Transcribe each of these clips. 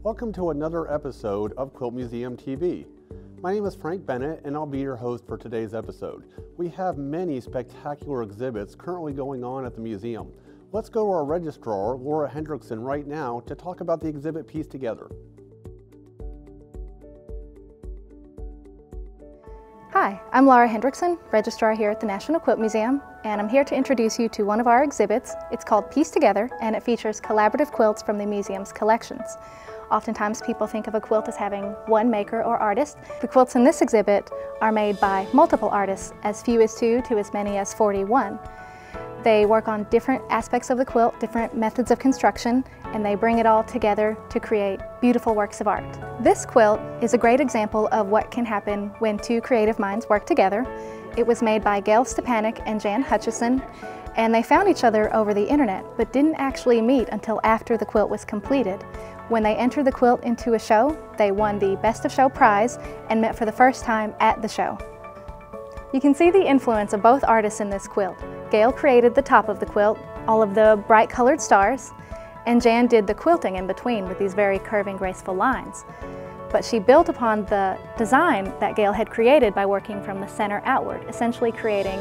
Welcome to another episode of Quilt Museum TV. My name is Frank Bennett and I'll be your host for today's episode. We have many spectacular exhibits currently going on at the museum. Let's go to our registrar, Laura Hendrickson, right now to talk about the exhibit Piece Together. Hi, I'm Laura Hendrickson, registrar here at the National Quilt Museum, and I'm here to introduce you to one of our exhibits. It's called Piece Together, and it features collaborative quilts from the museum's collections. Oftentimes people think of a quilt as having one maker or artist. The quilts in this exhibit are made by multiple artists, as few as 2 to as many as 41. They work on different aspects of the quilt, different methods of construction, and they bring it all together to create beautiful works of art. This quilt is a great example of what can happen when 2 creative minds work together. It was made by Gail Stepanek and Jan Hutchison, and they found each other over the internet, but didn't actually meet until after the quilt was completed. When they entered the quilt into a show, they won the Best of Show prize and met for the first time at the show. You can see the influence of both artists in this quilt. Gail created the top of the quilt, all of the bright colored stars, and Jan did the quilting in between with these very curving, graceful lines. But she built upon the design that Gail had created by working from the center outward, essentially creating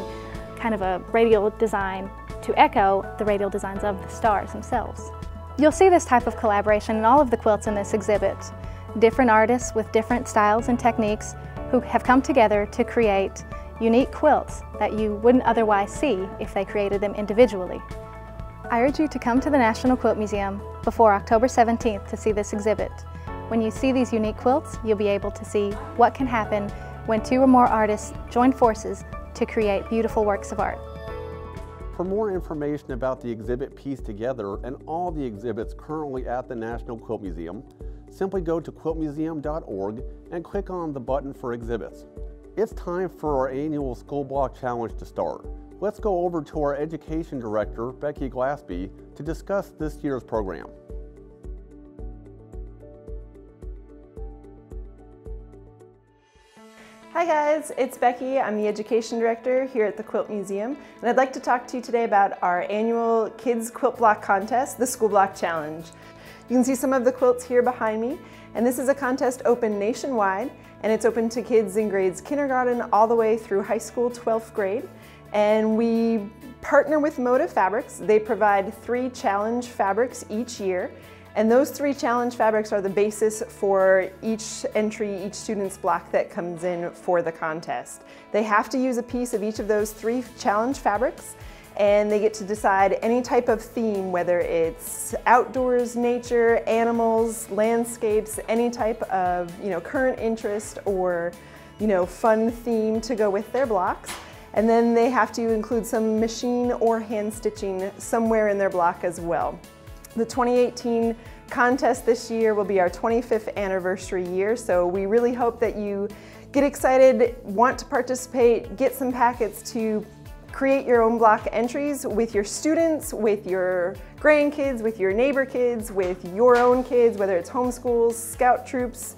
kind of a radial design to echo the radial designs of the stars themselves. You'll see this type of collaboration in all of the quilts in this exhibit. Different artists with different styles and techniques who have come together to create unique quilts that you wouldn't otherwise see if they created them individually. I urge you to come to the National Quilt Museum before October 17th to see this exhibit. When you see these unique quilts, you'll be able to see what can happen when 2 or more artists join forces to create beautiful works of art. For more information about the exhibit Piece Together and all the exhibits currently at the National Quilt Museum, simply go to quiltmuseum.org and click on the button for exhibits. It's time for our annual School Block Challenge to start. Let's go over to our Education Director, Becky Glaspie, to discuss this year's program. Hi guys, it's Becky. I'm the Education Director here at the Quilt Museum, and I'd like to talk to you today about our annual Kids Quilt Block Contest, the School Block Challenge. You can see some of the quilts here behind me, and this is a contest open nationwide, and it's open to kids in grades kindergarten all the way through high school 12th grade. And we partner with Motive Fabrics. They provide 3 challenge fabrics each year. And those 3 challenge fabrics are the basis for each entry, each student's block that comes in for the contest. They have to use a piece of each of those 3 challenge fabrics, and they get to decide any type of theme, whether it's outdoors, nature, animals, landscapes, any type of current interest or fun theme to go with their blocks. And then they have to include some machine or hand stitching somewhere in their block as well. The 2018 contest this year will be our 25th anniversary year, so we really hope that you get excited, want to participate, get some packets to create your own block entries with your students, with your grandkids, with your neighbor kids, with your own kids, whether it's homeschools, scout troops,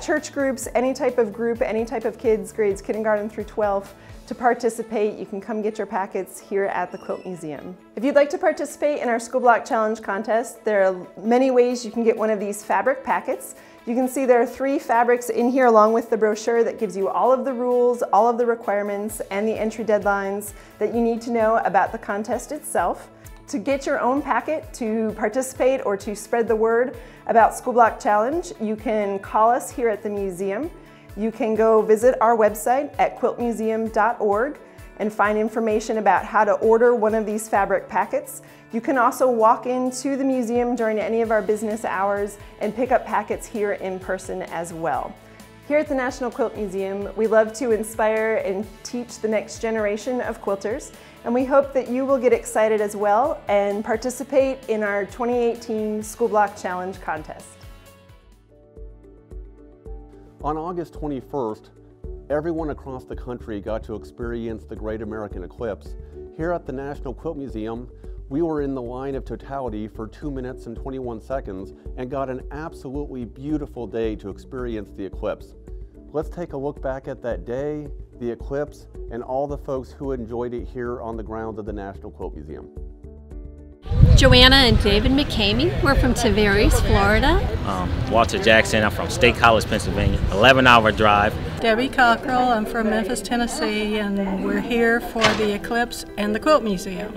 church groups, any type of group, any type of kids, grades kindergarten through 12. To participate, you can come get your packets here at the Quilt Museum. If you'd like to participate in our School Block Challenge contest, there are many ways you can get one of these fabric packets. You can see there are 3 fabrics in here along with the brochure that gives you all of the rules, all of the requirements, and the entry deadlines that you need to know about the contest itself. To get your own packet to participate or to spread the word about School Block Challenge, you can call us here at the museum. You can go visit our website at quiltmuseum.org and find information about how to order one of these fabric packets. You can also walk into the museum during any of our business hours and pick up packets here in person as well. Here at the National Quilt Museum, we love to inspire and teach the next generation of quilters, and we hope that you will get excited as well and participate in our 2018 School Block Challenge contest. On August 21st, everyone across the country got to experience the Great American Eclipse. Here at the National Quilt Museum, we were in the line of totality for 2 minutes and 21 seconds and got an absolutely beautiful day to experience the eclipse. Let's take a look back at that day, the eclipse, and all the folks who enjoyed it here on the grounds of the National Quilt Museum. Joanna and David McCamey. We're from Tavares, Florida. Walter Jackson. I'm from State College, Pennsylvania. 11-hour drive. Debbie Cockrell. I'm from Memphis, Tennessee, and we're here for the Eclipse and the Quilt Museum.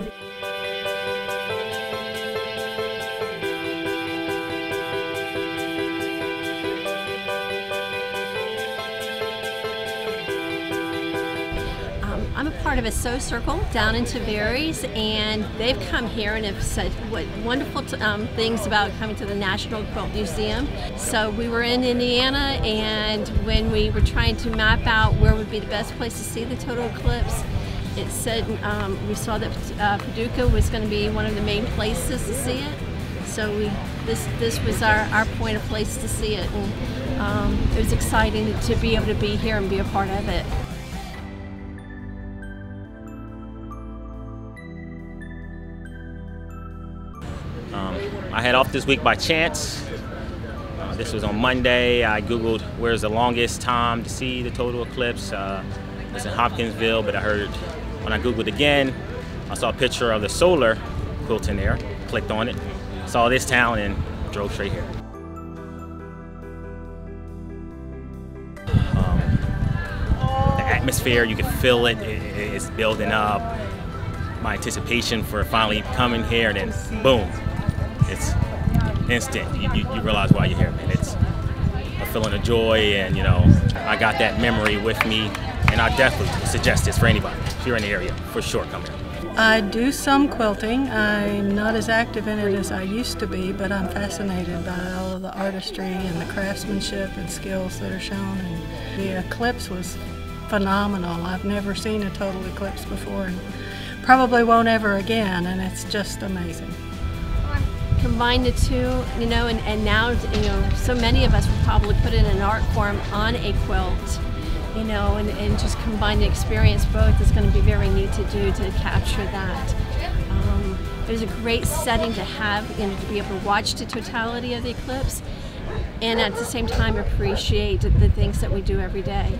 I'm a part of a Sew Circle down in Tavares, and they've come here and have said what wonderful things about coming to the National Quilt Museum. So we were in Indiana, and when we were trying to map out where would be the best place to see the total eclipse, it said we saw that Paducah was going to be one of the main places to see it. So this was our point of place to see it, and it was exciting to be able to be here and be a part of it. I had off this week by chance. This was on Monday. I Googled where's the longest time to see the total eclipse. It's in Hopkinsville, but I heard when I Googled again, I saw a picture of the solar quilt in there, clicked on it, saw this town, and drove straight here. The atmosphere, you can feel it, it's building up. My anticipation for finally coming here, and then boom. It's instant. You realize why you're here, man. It's a feeling of joy, and I got that memory with me, and I definitely suggest this for anybody. If you're in the area, for sure, come here. I do some quilting. I'm not as active in it as I used to be, but I'm fascinated by all of the artistry and the craftsmanship and skills that are shown. And the eclipse was phenomenal. I've never seen a total eclipse before, and probably won't ever again, and it's just amazing. Combine the two, and now, so many of us would probably put it in an art form on a quilt, and just combine the experience both is going to be very neat to do to capture that. It was a great setting to have, to be able to watch the totality of the eclipse, and at the same time appreciate the things that we do every day.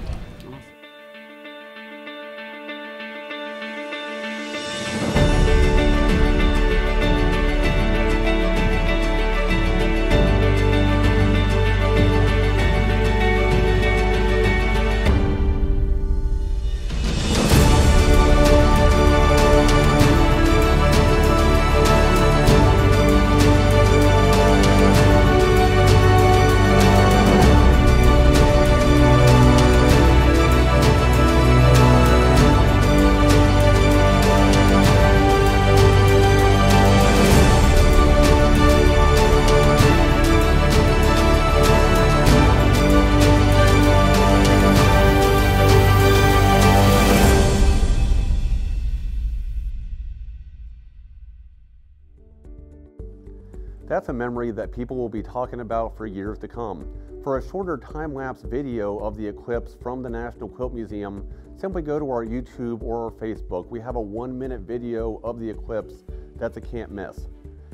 That's a memory that people will be talking about for years to come. For a shorter time-lapse video of the eclipse from the National Quilt Museum, simply go to our YouTube or our Facebook. We have a 1-minute video of the eclipse that's a can't miss.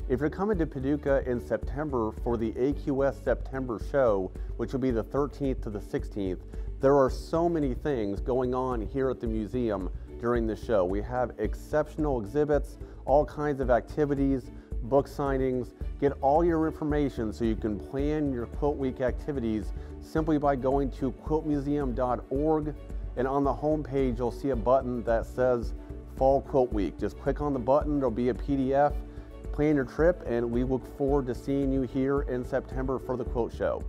If you're coming to Paducah in September for the AQS September show, which will be the 13th to the 16th, there are so many things going on here at the museum during the show. We have exceptional exhibits, all kinds of activities, book signings. Get all your information so you can plan your Quilt Week activities simply by going to quiltmuseum.org, and on the home page you'll see a button that says Fall Quilt Week. Just click on the button, there'll be a PDF. Plan your trip, and we look forward to seeing you here in September for the Quilt Show.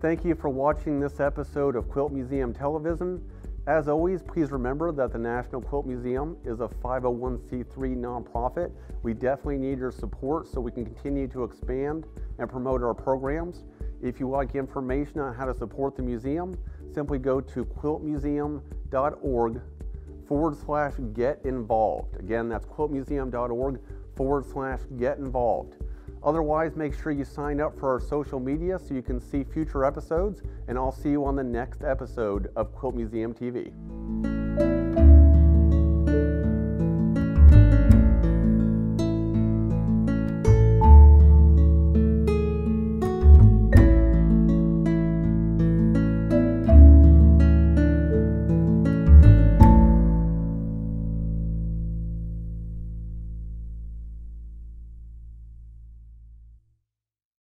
Thank you for watching this episode of Quilt Museum Television. As always, please remember that the National Quilt Museum is a 501c3 nonprofit. We definitely need your support so we can continue to expand and promote our programs. If you like information on how to support the museum, simply go to quiltmuseum.org/get involved. Again, that's quiltmuseum.org/get involved. Otherwise, make sure you sign up for our social media so you can see future episodes, and I'll see you on the next episode of Quilt Museum TV.